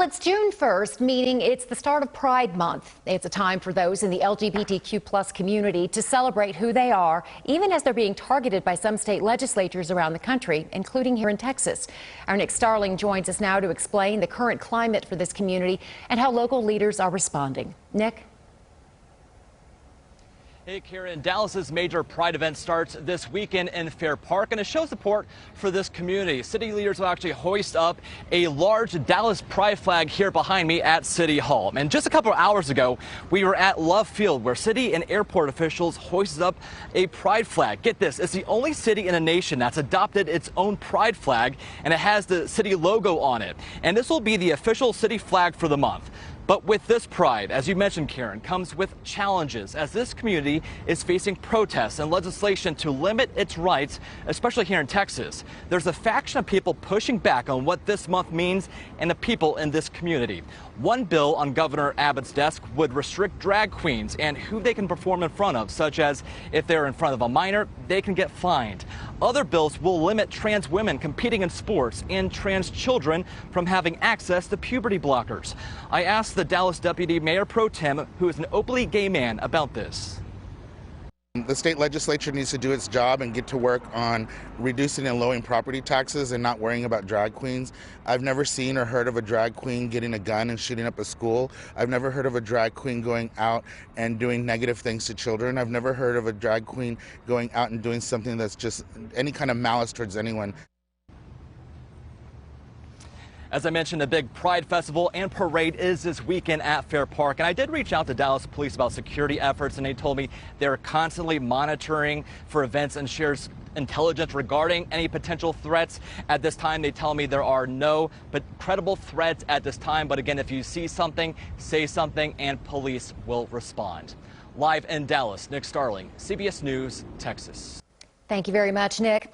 Well, it's June 1st, meaning it's the start of Pride Month. It's a time for those in the LGBTQ+ community to celebrate who they are, even as they're being targeted by some state legislatures around the country, including here in Texas. Our Nick Starling joins us now to explain the current climate for this community and how local leaders are responding. Nick? Hey, Karen, Dallas's major Pride event starts this weekend in Fair Park, and it shows support for this community. City leaders will actually hoist up a large Dallas Pride flag here behind me at City Hall. And just a couple of hours ago, we were at Love Field, where city and airport officials hoisted up a Pride flag. Get this, it's the only city in the nation that's adopted its own Pride flag, and it has the city logo on it. And this will be the official city flag for the month. But with this Pride, as you mentioned, Karen, comes with challenges, as this community is facing protests and legislation to limit its rights, especially here in Texas. There's a faction of people pushing back on what this month means and the people in this community. One bill on Governor Abbott's desk would restrict drag queens and who they can perform in front of, such as if they're in front of a minor, they can get fined. Other bills will limit trans women competing in sports and trans children from having access to puberty blockers. I asked the Dallas Deputy Mayor Pro Tem, who is an openly gay man, about this. The state legislature needs to do its job and get to work on reducing and lowering property taxes and not worrying about drag queens. I've never seen or heard of a drag queen getting a gun and shooting up a school. I've never heard of a drag queen going out and doing negative things to children. I've never heard of a drag queen going out and doing something that's just any kind of malice towards anyone. As I mentioned, the big Pride Festival and Parade is this weekend at Fair Park. And I did reach out to Dallas police about security efforts, and they told me they're constantly monitoring for events and shares intelligence regarding any potential threats. At this time, they tell me there are no but credible threats at this time. But again, if you see something, say something, and police will respond. Live in Dallas, Nick Starling, CBS News, Texas. Thank you very much, Nick.